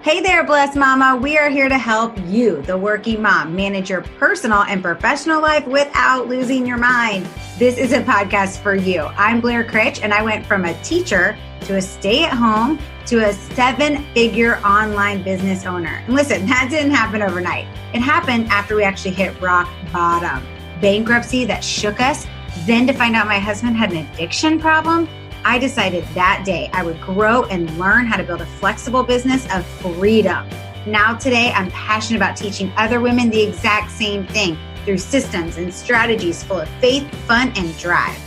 Hey there, Blessed Mama. We are here to help you, the working mom, manage your personal and professional life without losing your mind. This is a podcast for you. I'm Blair Critch, and I went from a teacher to a stay-at-home to a 7-figure online business owner. And listen, that didn't happen overnight. It happened after we actually hit rock bottom. Bankruptcy that shook us. Then to find out my husband had an addiction problem, I decided that day I would grow and learn how to build a flexible business of freedom. Now today, I'm passionate about teaching other women the exact same thing through systems and strategies full of faith, fun, and drive.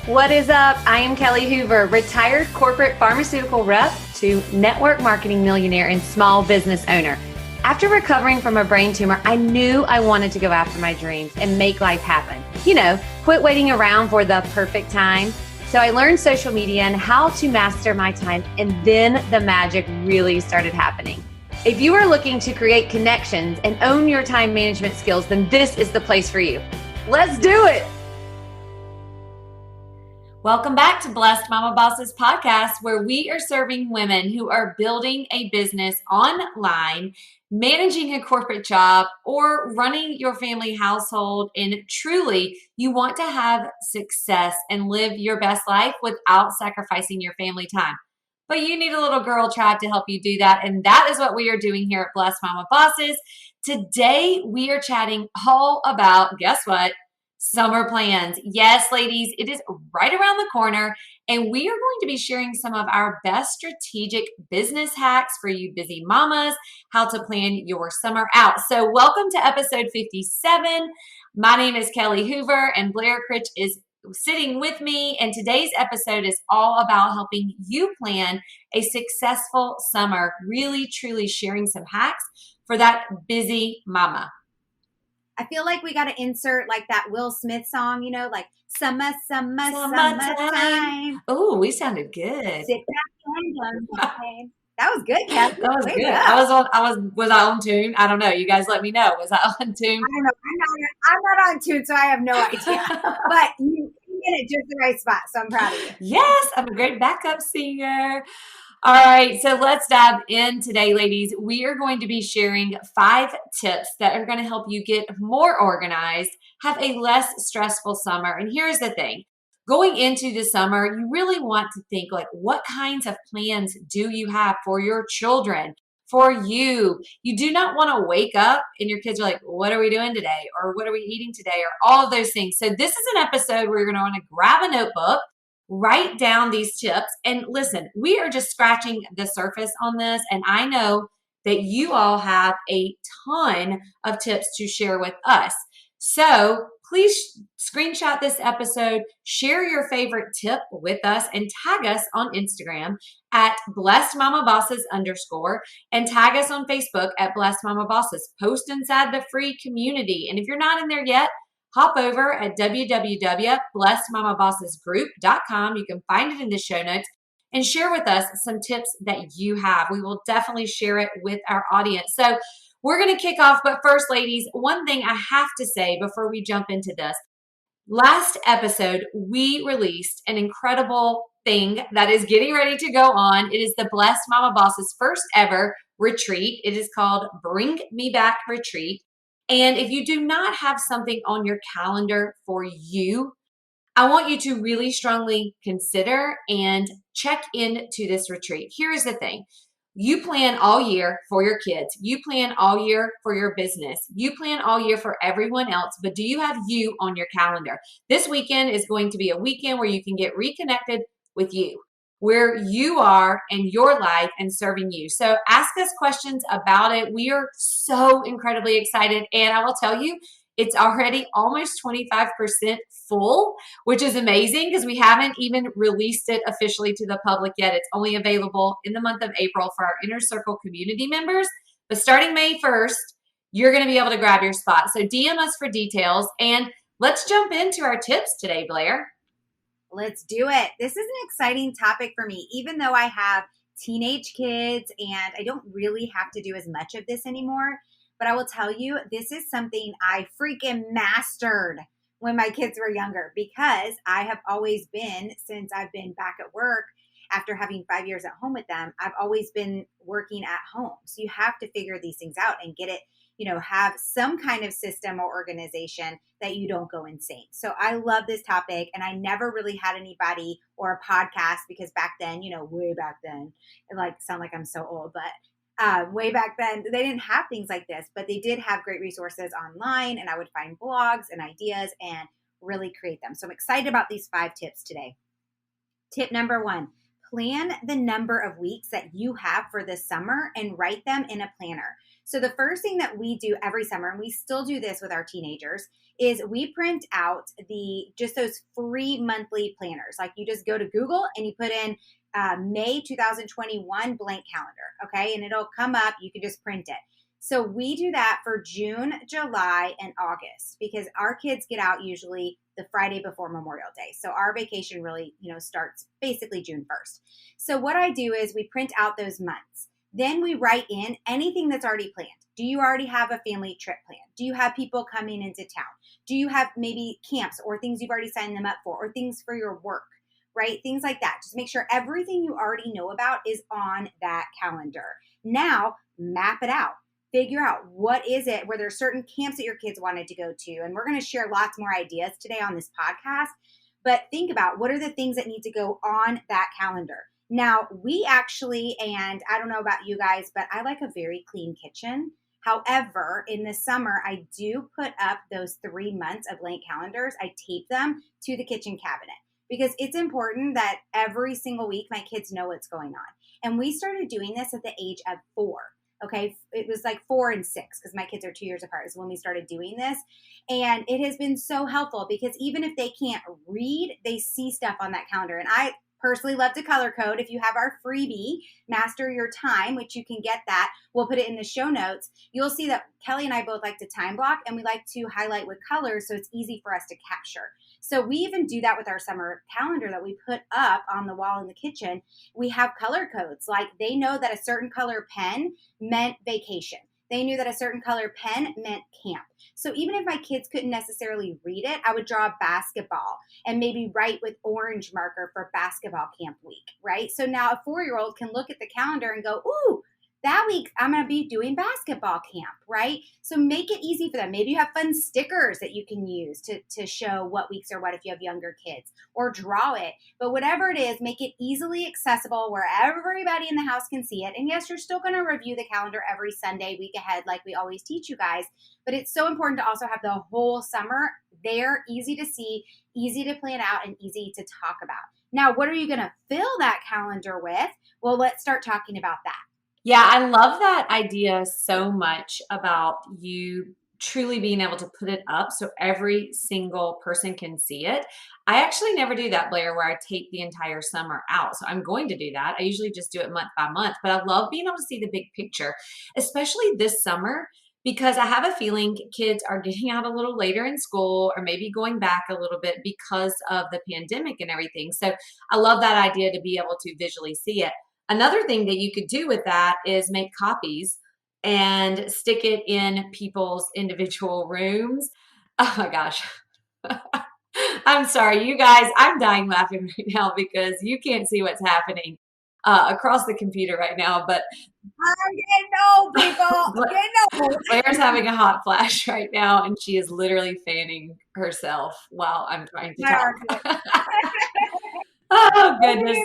What is up? I am Kelly Hoover, retired corporate pharmaceutical rep to network marketing millionaire and small business owner. After recovering from a brain tumor, I knew I wanted to go after my dreams and make life happen. Quit waiting around for the perfect time. So I learned social media and how to master my time, and then the magic really started happening. If you are looking to create connections and own your time management skills, then this is the place for you. Let's do it. Welcome back to Blessed Mama Bosses podcast, where we are serving women who are building a business online, managing a corporate job, or running your family household. And truly, you want to have success and live your best life without sacrificing your family time. But you need a little girl tribe to help you do that. And that is what we are doing here at Blessed Mama Bosses. Today, we are chatting all about, guess what? Summer plans. Yes, ladies, it is right around the corner, and we are going to be sharing some of our best strategic business hacks for you busy mamas, how to plan your summer out. So welcome to episode 57. My name is Kelly Hoover, and Blair Critch is sitting with me, and today's episode is all about helping you plan a successful summer, really, truly sharing some hacks for that busy mama. I feel like we got to insert like that Will Smith song, like summertime. Oh, we sounded good. Sit back and that was good, Kat. That was good. Was I on tune? I don't know. You guys let me know. Was I on tune? I don't know. I'm not on tune, so I have no idea. But you get it just the right spot, so I'm proud of you. Yes, I'm a great backup singer. All right, so let's dive in today, ladies. We are going to be sharing 5 tips that are going to help you get more organized, have a less stressful summer. And here's the thing. Going into the summer, you really want to think like, what kinds of plans do you have for your children, for you? You do not want to wake up and your kids are like, what are we doing today? Or what are we eating today? Or all of those things. So this is an episode where you're going to want to grab a notebook, write down these tips. And listen, we are just scratching the surface on this. And I know that you all have a ton of tips to share with us. So please screenshot this episode, share your favorite tip with us, and tag us on Instagram at blessedmamabosses_, and tag us on Facebook at Blessed Mama Bosses. Post inside the free community. And if you're not in there yet, hop over at www.blessedmamabossesgroup.com. You can find it in the show notes and share with us some tips that you have. We will definitely share it with our audience. So we're going to kick off. But first, ladies, one thing I have to say before we jump into this. Last episode, we released an incredible thing that is getting ready to go on. It is the Blessed Mama Bosses first ever retreat. It is called Bring Me Back Retreat. And if you do not have something on your calendar for you, I want you to really strongly consider and check into this retreat. Here is the thing. You plan all year for your kids. You plan all year for your business. You plan all year for everyone else, but do you have you on your calendar? This weekend is going to be a weekend where you can get reconnected with you, where you are in your life and serving you. So ask us questions about it. We are so incredibly excited. And I will tell you, it's already almost 25% full, which is amazing because we haven't even released it officially to the public yet. It's only available in the month of April for our Inner Circle community members. But starting May 1st, you're going to be able to grab your spot. So DM us for details. And let's jump into our tips today, Blair. Let's do it. This is an exciting topic for me, even though I have teenage kids and I don't really have to do as much of this anymore. But I will tell you, this is something I freaking mastered when my kids were younger because I have always been, since I've been back at work, after having 5 years at home with them, I've always been working at home. So you have to figure these things out and get it, have some kind of system or organization that you don't go insane. So I love this topic, and I never really had anybody or a podcast, because back then, way back then, it sound like I'm so old, but way back then, they didn't have things like this, but they did have great resources online, and I would find blogs and ideas and really create them. So I'm excited about these 5 tips today. Tip number 1, plan the number of weeks that you have for the summer and write them in a planner. So the first thing that we do every summer, and we still do this with our teenagers, is we print out just those free monthly planners. Like, you just go to Google and you put in May 2021 blank calendar, okay? And it'll come up. You can just print it. So we do that for June, July, and August, because our kids get out usually the Friday before Memorial Day. So our vacation really, starts basically June 1st. So what I do is we print out those months. Then we write in anything that's already planned. Do you already have a family trip planned? Do you have people coming into town? Do you have maybe camps or things you've already signed them up for, or things for your work, right? Things like that. Just make sure everything you already know about is on that calendar. Now, map it out. Figure out what is it where there's certain camps that your kids wanted to go to. And we're going to share lots more ideas today on this podcast. But think about, what are the things that need to go on that calendar? Now, we actually, and I don't know about you guys, but I like a very clean kitchen. However, in the summer, I do put up those 3 months of blank calendars. I tape them to the kitchen cabinet, because it's important that every single week my kids know what's going on. And we started doing this at the age of 4. Okay, it was like 4 and 6, because my kids are 2 years apart, is when we started doing this. And it has been so helpful, because even if they can't read, they see stuff on that calendar. And I personally love to color code. If you have our freebie, Master Your Time, which you can get that, we'll put it in the show notes. You'll see that Kelly and I both like to time block, and we like to highlight with colors so it's easy for us to capture. So we even do that with our summer calendar that we put up on the wall in the kitchen. We have color codes. Like, they know that a certain color pen meant vacation. They knew that a certain color pen meant camp. So even if my kids couldn't necessarily read it, I would draw basketball and maybe write with orange marker for basketball camp week, right? So now a 4-year-old can look at the calendar and go, ooh, that week I'm going to be doing basketball camp, right? So make it easy for them. Maybe you have fun stickers that you can use to show what weeks are what if you have younger kids, or draw it. But whatever it is, make it easily accessible where everybody in the house can see it. And yes, you're still going to review the calendar every Sunday, week ahead, like we always teach you guys. But it's so important to also have the whole summer there, easy to see, easy to plan out, and easy to talk about. Now, what are you going to fill that calendar with? Well, let's start talking about that. Yeah, I love that idea so much about you truly being able to put it up so every single person can see it. I actually never do that, Blair, where I tape the entire summer out. So I'm going to do that. I usually just do it month by month, but I love being able to see the big picture, especially this summer, because I have a feeling kids are getting out a little later in school, or maybe going back a little bit because of the pandemic and everything. So I love that idea to be able to visually see it. Another thing that you could do with that is make copies and stick it in people's individual rooms. Oh my gosh. I'm sorry, you guys, I'm dying laughing right now because you can't see what's happening across the computer right now. But I'm getting old, people. I'm getting old. Blair's having a hot flash right now, and she is literally fanning herself while I'm trying to talk. Oh, goodness.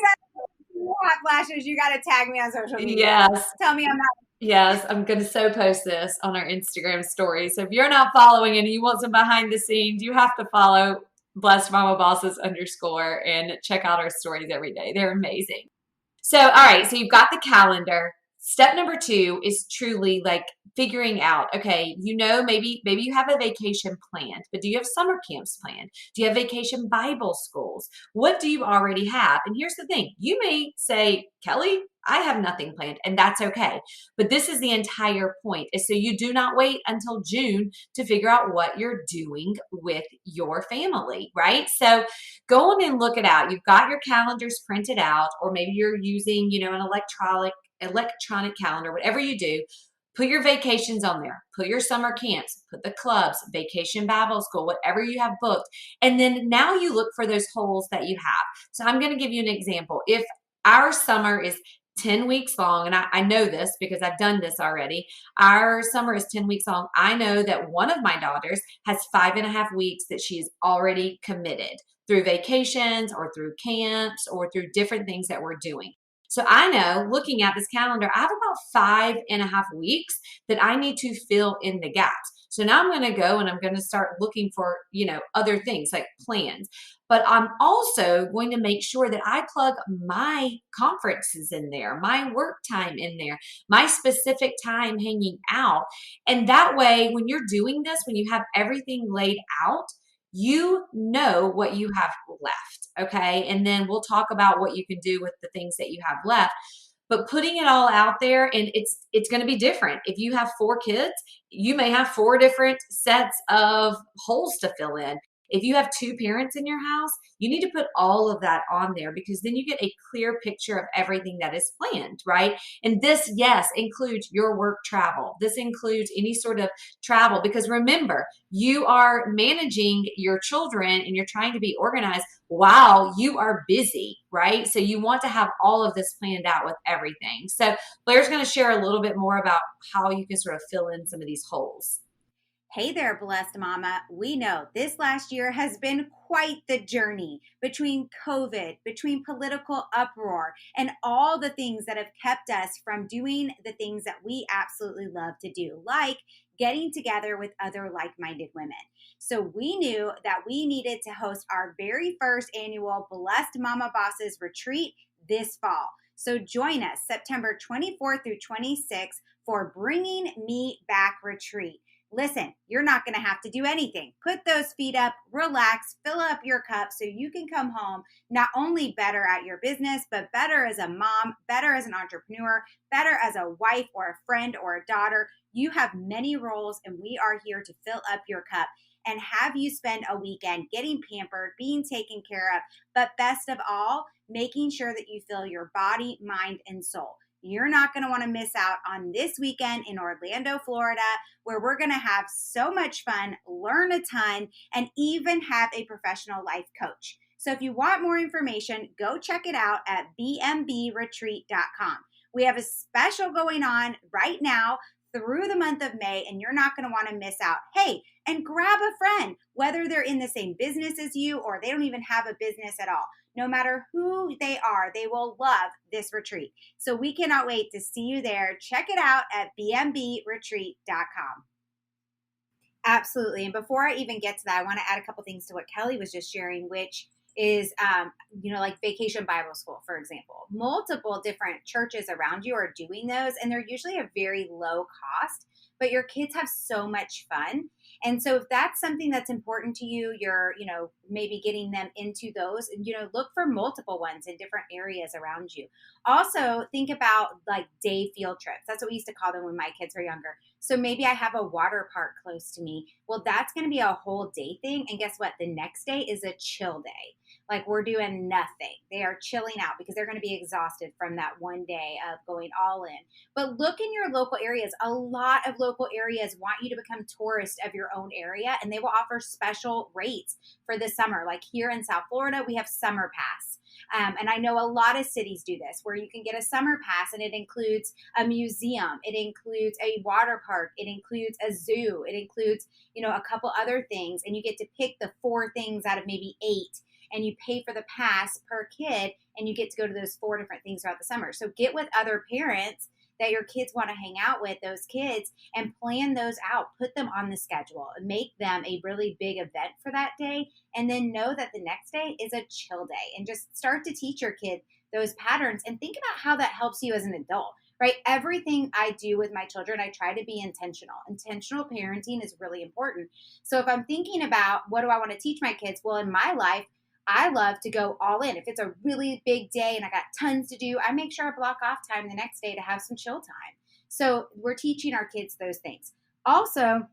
Hot flashes, you got to tag me on social media. Yes. Tell me I'm not. Yes, I'm going to so post this on our Instagram story. So if you're not following and you want some behind the scenes, you have to follow Blessed Mama Bosses _ and check out our stories every day. They're amazing. So, all right. So you've got the calendar. Step number 2 is truly like figuring out, okay, maybe you have a vacation planned, but do you have summer camps planned? Do you have vacation Bible schools? What do you already have? And here's the thing. You may say, Kelly, I have nothing planned, and that's okay. But this is the entire point, is so you do not wait until June to figure out what you're doing with your family, right? So go on and look it out. You've got your calendars printed out, or maybe you're using, an electronic calendar, whatever you do. Put your vacations on there. Put your summer camps. Put the clubs, vacation Bible school, whatever you have booked. And then now you look for those holes that you have. So I'm going to give you an example. If Our summer is 10 weeks long. And I know this because I've done this already. Our summer is 10 weeks long. I know that one of my daughters has 5.5 weeks that she is already committed through vacations or through camps or through different things that we're doing. So I know looking at this calendar, I have about 5.5 weeks that I need to fill in the gaps. So now I'm going to go and I'm going to start looking for, other things like plans. But I'm also going to make sure that I plug my conferences in there, my work time in there, my specific time hanging out. And that way, when you're doing this, when you have everything laid out, you know what you have left. Okay. And then we'll talk about what you can do with the things that you have left. But putting it all out there, and it's going to be different. If you have 4 kids, you may have 4 different sets of holes to fill in. If you have 2 parents in your house, you need to put all of that on there, because then you get a clear picture of everything that is planned, right? And this, yes, includes your work travel. This includes any sort of travel, because remember, you are managing your children and you're trying to be organized while you are busy, right? So you want to have all of this planned out with everything. So Blair's going to share a little bit more about how you can sort of fill in some of these holes. Hey there, blessed mama. We know this last year has been quite the journey between COVID, between political uproar, and all the things that have kept us from doing the things that we absolutely love to do, like getting together with other like-minded women. So we knew that we needed to host our very first annual Blessed Mama Bosses retreat this fall. So join us September 24th through 26th for Bringing Me Back Retreat. Listen, you're not going to have to do anything. Put those feet up, relax, fill up your cup so you can come home not only better at your business, but better as a mom, better as an entrepreneur, better as a wife or a friend or a daughter. You have many roles, and we are here to fill up your cup and have you spend a weekend getting pampered, being taken care of, but best of all, making sure that you fill your body, mind, and soul. You're not going to want to miss out on this weekend in Orlando, Florida, where we're going to have so much fun, learn a ton, and even have a professional life coach. So if you want more information, go check it out at bmbretreat.com. We have a special going on right now through the month of May, and you're not going to want to miss out. Hey, and grab a friend, whether they're in the same business as you or they don't even have a business at all. No matter who they are, they will love this retreat. So we cannot wait to see you there. Check it out at bmbretreat.com. Absolutely. And before I even get to that, I want to add a couple things to what Kelly was just sharing, which is, like Vacation Bible School, for example. Multiple different churches around you are doing those, and they're usually a very low cost, but your kids have so much fun. And so if that's something that's important to you, you're, maybe getting them into those, and, look for multiple ones in different areas around you. Also, think about like day field trips. That's what we used to call them when my kids were younger. So maybe I have a water park close to me. Well, that's going to be a whole day thing. And guess what? The next day is a chill day. Like we're doing nothing. They are chilling out because they're going to be exhausted from that one day of going all in. But look in your local areas. A lot of local areas want you to become tourists of your own area, and they will offer special rates for the summer. Like here in South Florida, we have Summer Pass. And I know a lot of cities do this, where you can get a summer pass, and it includes a museum. It includes a water park. It includes a zoo. It includes, a couple other things. And you get to pick the 4 things out of maybe 8. And you pay for the pass per kid, and you get to go to those 4 different things throughout the summer. So get with other parents that your kids want to hang out with, those kids, and plan those out. Put them on the schedule and make them a really big event for that day. And then know that the next day is a chill day, and just start to teach your kid those patterns and think about how that helps you as an adult, right? Everything I do with my children, I try to be intentional. Intentional parenting is really important. So if I'm thinking about what do I want to teach my kids? Well, in my life, I love to go all in. If it's a really big day and I got tons to do, I make sure I block off time the next day to have some chill time. So we're teaching our kids those things. Also,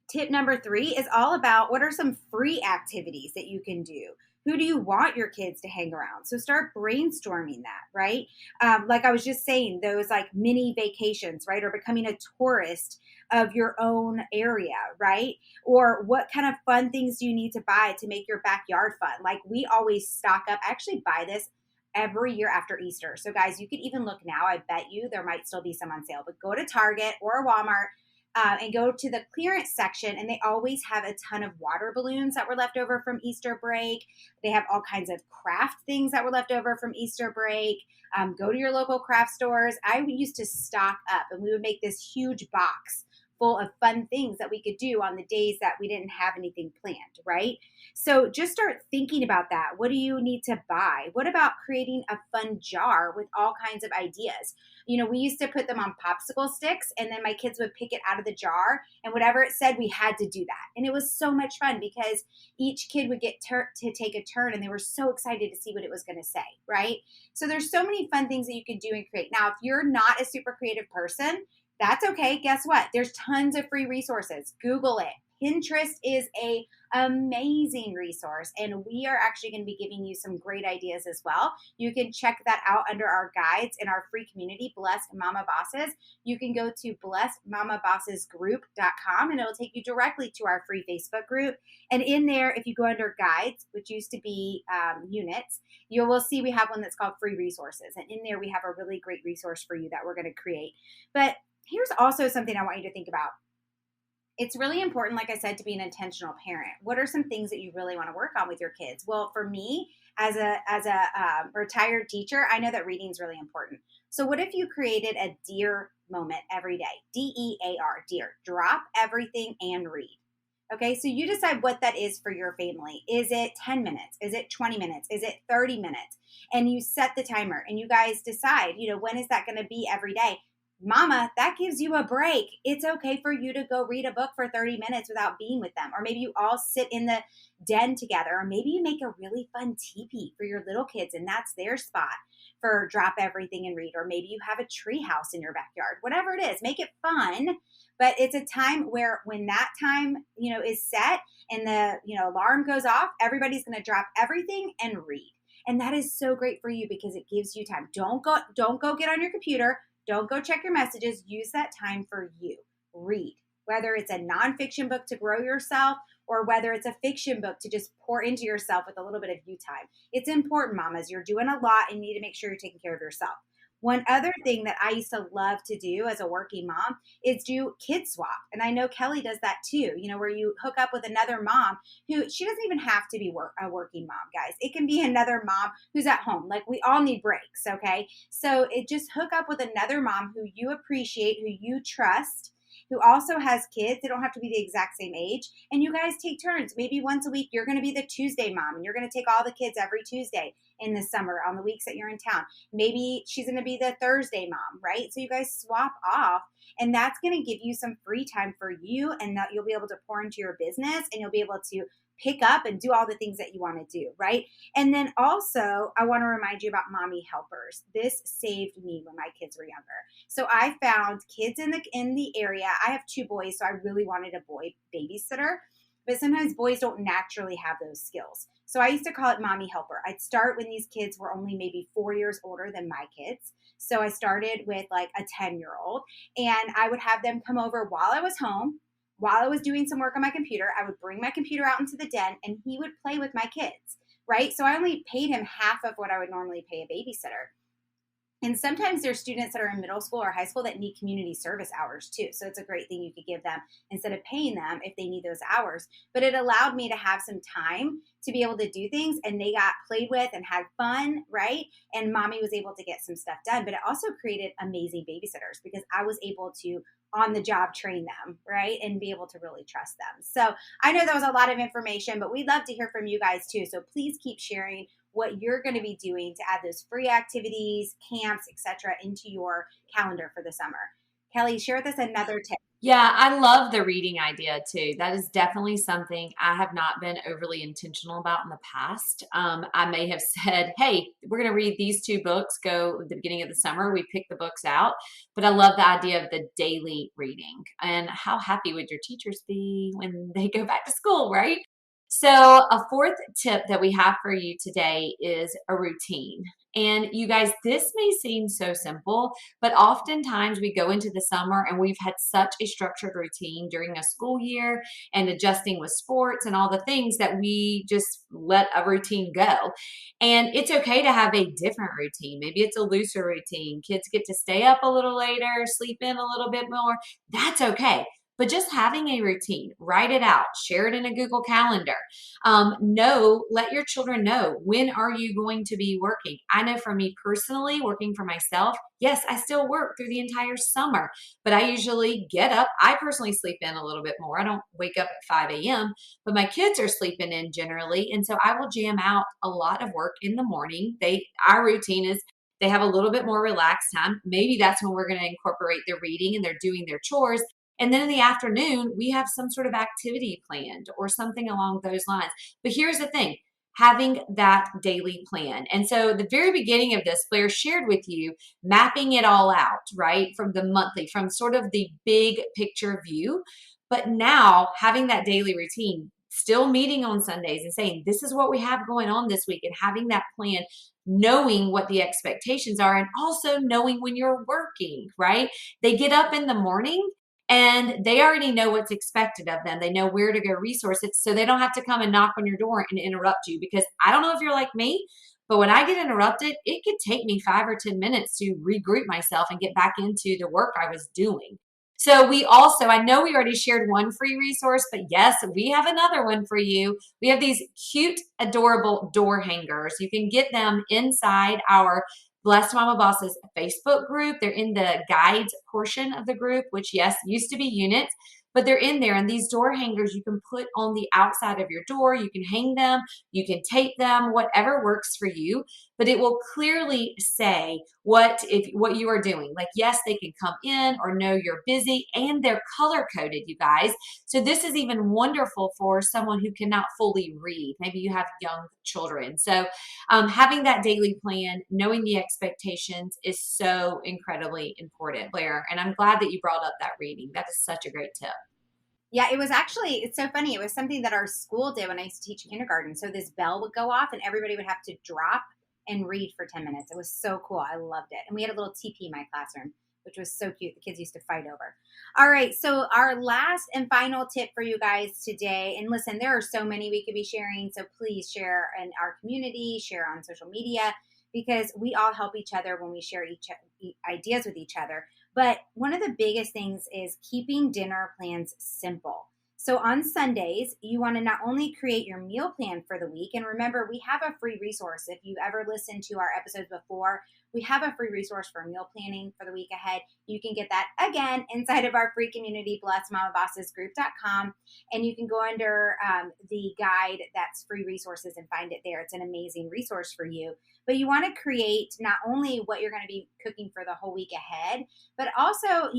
tip number 3 is all about what are some free activities that you can do. Who do you want your kids to hang around? So start brainstorming that, right? Like I was just saying, those like mini vacations, right? Or becoming a tourist of your own area, right? Or what kind of fun things do you need to buy to make your backyard fun? Like we always stock up. I actually buy this every year after Easter. So guys, you could even look now. I bet you there might still be some on sale, but go to Target or Walmart and go to the clearance section, and they always have a ton of water balloons that were left over from Easter break. They have all kinds of craft things that were left over from Easter break. Go to your local craft stores. I used to stock up, and we would make this huge box full of fun things that we could do on the days that we didn't have anything planned, right? So just start thinking about that. What do you need to buy? What about creating a fun jar with all kinds of ideas? You know, we used to put them on popsicle sticks, and then my kids would pick it out of the jar, and whatever it said, we had to do that. And it was so much fun because each kid would get to take a turn, and they were so excited to see what it was going to say, right? So there's so many fun things that you can do and create. Now, if you're not a super creative person, that's okay. Guess what? There's tons of free resources. Google it. Pinterest is a amazing resource, and we are actually going to be giving you some great ideas as well. You can check that out under our guides in our free community, Blessed Mama Bosses. You can go to blessedmamabossesgroup.com, and it'll take you directly to our free Facebook group. And in there, if you go under guides, which used to be units, you will see we have one that's called free resources. And in there, we have a really great resource for you that we're going to create. But here's also something I want you to think about. It's really important, like I said, to be an intentional parent. What are some things that you really want to work on with your kids? Well, for me, as a retired teacher, I know that reading is really important. So what if you created a dear moment every day? DEAR, dear. Drop everything and read. Okay, so you decide what that is for your family. Is it 10 minutes? Is it 20 minutes? Is it 30 minutes? And you set the timer, and you guys decide, when is that going to be every day? Mama, that gives you a break. It's okay for you to go read a book for 30 minutes without being with them. Or maybe you all sit in the den together. Or maybe you make a really fun teepee for your little kids, and that's their spot for drop everything and read. Or maybe you have a tree house in your backyard. Whatever it is, make it fun. But it's a time where when that time, is set and the, alarm goes off, everybody's going to drop everything and read. And that is so great for you because it gives you time. Don't go get on your computer. Don't go check your messages. Use that time for you. Read. Whether it's a nonfiction book to grow yourself or whether it's a fiction book to just pour into yourself with a little bit of you time. It's important, mamas. You're doing a lot and you need to make sure you're taking care of yourself. One other thing that I used to love to do as a working mom is do kid swap. And I know Kelly does that too, where you hook up with another mom who, she doesn't even have to be a working mom, guys. It can be another mom who's at home. Like, we all need breaks, okay? So just hook up with another mom who you appreciate, who you trust, who also has kids. They don't have to be the exact same age. And you guys take turns. Maybe once a week, you're going to be the Tuesday mom, and you're going to take all the kids every Tuesday in the summer on the weeks that you're in town. Maybe she's going to be the Thursday mom, right? So you guys swap off, and that's going to give you some free time for you, and that you'll be able to pour into your business, and you'll be able to pick up and do all the things that you want to do, right? And then also, I want to remind you about mommy helpers. This saved me when my kids were younger. So I found kids in the area. I have 2 boys, so I really wanted a boy babysitter. But sometimes boys don't naturally have those skills. So I used to call it mommy helper. I'd start when these kids were only maybe 4 years older than my kids. So I started with like a 10-year-old, and I would have them come over while I was home. While I was doing some work on my computer, I would bring my computer out into the den, and he would play with my kids, right? So I only paid him half of what I would normally pay a babysitter. And sometimes there's students that are in middle school or high school that need community service hours too. So it's a great thing you could give them instead of paying them if they need those hours. But it allowed me to have some time to be able to do things, and they got played with and had fun, right? And mommy was able to get some stuff done. But it also created amazing babysitters because I was able to on the job train them, right? And be able to really trust them. So I know that was a lot of information, but we'd love to hear from you guys too. So please keep sharing what you're going to be doing to add those free activities, camps, etc., into your calendar for the summer. Kelly, share with us another tip. Yeah, I love the reading idea too. That is definitely something I have not been overly intentional about in the past. I may have said, hey, we're going to read these 2 books, go at the beginning of the summer. We pick the books out. But I love the idea of the daily reading. And how happy would your teachers be when they go back to school, right? So, a fourth tip that we have for you today is a routine. And you guys, this may seem so simple, but oftentimes we go into the summer and we've had such a structured routine during a school year and adjusting with sports and all the things that we just let a routine go. And it's okay to have a different routine. Maybe it's a looser routine. Kids get to stay up a little later, sleep in a little bit more. That's okay. But just having a routine, write it out, share it in a Google Calendar. Let your children know, when are you going to be working? I know for me personally, working for myself, yes, I still work through the entire summer, but I usually get up. I personally sleep in a little bit more. I don't wake up at 5 a.m., but my kids are sleeping in generally. And so I will jam out a lot of work in the morning. Our routine is they have a little bit more relaxed time. Maybe that's when we're going to incorporate their reading and they're doing their chores. And then in the afternoon, we have some sort of activity planned or something along those lines. But here's the thing, having that daily plan. And so the very beginning of this, Blair shared with you mapping it all out, right? From the monthly, from sort of the big picture view. But now having that daily routine, still meeting on Sundays and saying, this is what we have going on this week, and having that plan, knowing what the expectations are, and also knowing when you're working, right? They get up in the morning and they already know what's expected of them. They know where to go resource it, so they don't have to come and knock on your door and interrupt you. Because I don't know if you're like me, but when I get interrupted, it could take me 5 or 10 minutes to regroup myself and get back into the work I was doing. So I know we already shared one free resource, but yes, we have another one for you. We have these cute, adorable door hangers. You can get them inside our Blessed Mama Bosses Facebook group. They're in the guides portion of the group, which, yes, used to be units, but they're in there. And these door hangers you can put on the outside of your door. You can hang them, you can tape them, whatever works for you. But it will clearly say what you are doing. Like, yes, they can come in or no, you're busy, and they're color coded, you guys. So this is even wonderful for someone who cannot fully read. Maybe you have young children. So having that daily plan, knowing the expectations is so incredibly important, Blair. And I'm glad that you brought up that reading. That is such a great tip. Yeah, it's so funny. It was something that our school did when I used to teach kindergarten. So this bell would go off and everybody would have to drop and read for 10 minutes. It was so cool. I loved it. And we had a little teepee in my classroom, which was so cute. The kids used to fight over. All right. So our last and final tip for you guys today, and listen, there are so many we could be sharing. So please share in our community, share on social media, because we all help each other when we share ideas with each other. But one of the biggest things is keeping dinner plans simple. So on Sundays, you want to not only create your meal plan for the week, and remember, we have a free resource. If you ever listened to our episodes before, we have a free resource for meal planning for the week ahead. You can get that again inside of our free community, blessedmamabossesgroup.com. And you can go under the guide that's free resources and find it there. It's an amazing resource for you. But you want to create not only what you're going to be cooking for the whole week ahead, but also,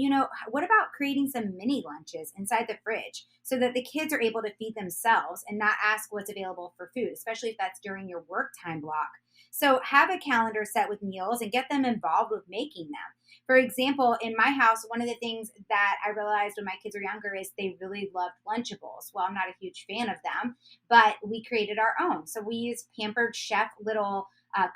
what about creating some mini lunches inside the fridge so that the kids are able to feed themselves and not ask what's available for food, especially if that's during your work time block. So have a calendar set with meals and get them involved with making them. For example, in my house, one of the things that I realized when my kids were younger is they really loved Lunchables. Well, I'm not a huge fan of them, but we created our own. So we used Pampered Chef little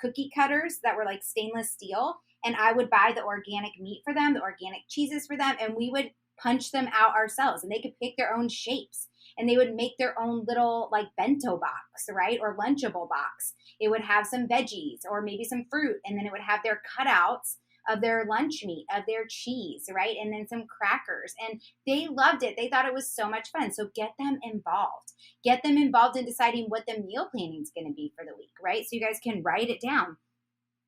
cookie cutters that were like stainless steel. And I would buy the organic meat for them, the organic cheeses for them, and we would punch them out ourselves. And they could pick their own shapes. And they would make their own little like bento box, right? Or Lunchable box. It would have some veggies or maybe some fruit. And then it would have their cutouts of their lunch meat, of their cheese, right? And then some crackers. And they loved it. They thought it was so much fun. So get them involved. Get them involved in deciding what the meal planning is going to be for the week, right? So you guys can write it down.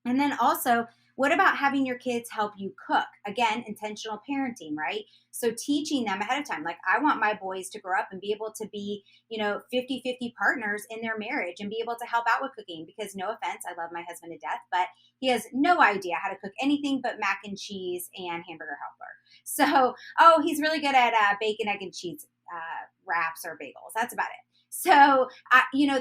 And then also, what about having your kids help you cook? Again, intentional parenting, right? So teaching them ahead of time. Like, I want my boys to grow up and be able to be, 50-50 partners in their marriage and be able to help out with cooking. Because no offense, I love my husband to death, but he has no idea how to cook anything but mac and cheese and hamburger helper. So, he's really good at bacon, egg, and cheese wraps or bagels. That's about it. So,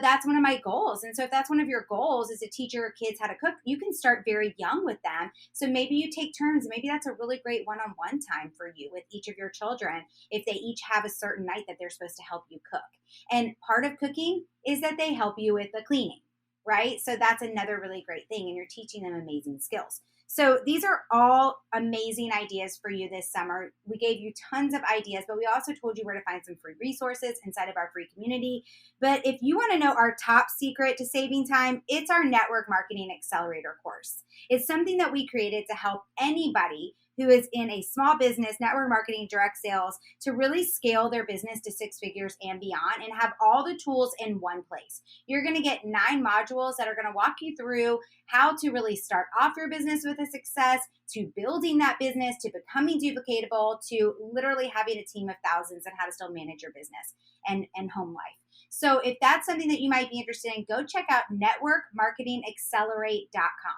that's one of my goals. And so if that's one of your goals is to teach your kids how to cook, you can start very young with them. So maybe you take turns. Maybe that's a really great one-on-one time for you with each of your children if they each have a certain night that they're supposed to help you cook. And part of cooking is that they help you with the cleaning, right? So that's another really great thing. And you're teaching them amazing skills. So these are all amazing ideas for you this summer. We gave you tons of ideas, but we also told you where to find some free resources inside of our free community. But if you want to know our top secret to saving time, it's our Network Marketing Accelerator course. It's something that we created to help anybody who is in a small business, network marketing, direct sales, to really scale their business to 6 figures and beyond and have all the tools in one place. You're going to get 9 modules that are going to walk you through how to really start off your business with a success, to building that business, to becoming duplicatable, to literally having a team of thousands and how to still manage your business and home life. So if that's something that you might be interested in, go check out networkmarketingaccelerate.com.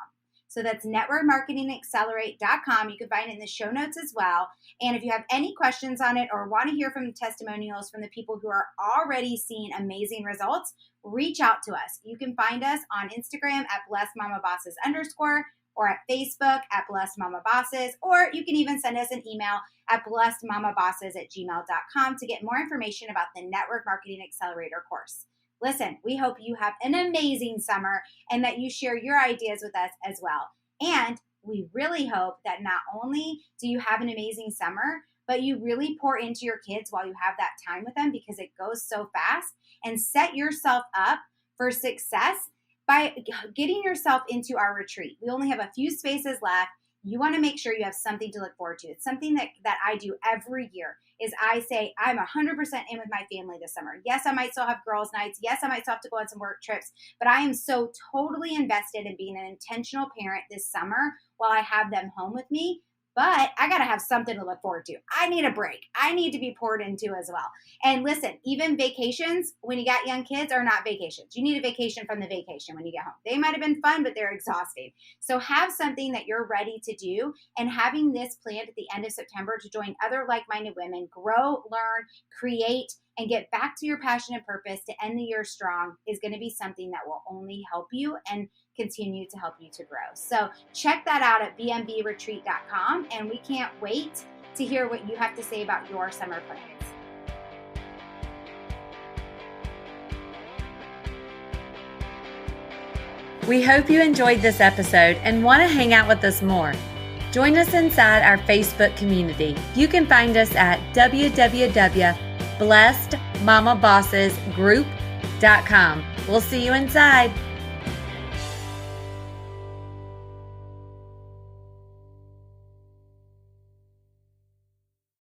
So that's networkmarketingaccelerate.com. You can find it in the show notes as well. And if you have any questions on it or want to hear from the testimonials from the people who are already seeing amazing results, reach out to us. You can find us on Instagram at blessedmamabosses_ or at Facebook at blessedmamabosses, or you can even send us an email at blessedmamabosses@gmail.com to get more information about the Network Marketing Accelerator course. Listen, we hope you have an amazing summer and that you share your ideas with us as well. And we really hope that not only do you have an amazing summer, but you really pour into your kids while you have that time with them because it goes so fast, and set yourself up for success by getting yourself into our retreat. We only have a few spaces left. You want to make sure you have something to look forward to. It's something that I do every year is I say I'm 100% in with my family this summer. Yes, I might still have girls' nights. Yes, I might still have to go on some work trips, but I am so totally invested in being an intentional parent this summer while I have them home with me. But I got to have something to look forward to. I need a break. I need to be poured into as well. And listen, even vacations when you got young kids are not vacations. You need a vacation from the vacation when you get home. They might have been fun, but they're exhausting. So have something that you're ready to do. And having this planned at the end of September to join other like-minded women, grow, learn, create, and get back to your passion and purpose to end the year strong is going to be something that will only help you and continue to help you to grow. So check that out at bmbretreat.com, and we can't wait to hear what you have to say about your summer plans. We hope you enjoyed this episode and want to hang out with us more. Join us inside our Facebook community. You can find us at www.blessedmamabossesgroup.com. We'll see you inside.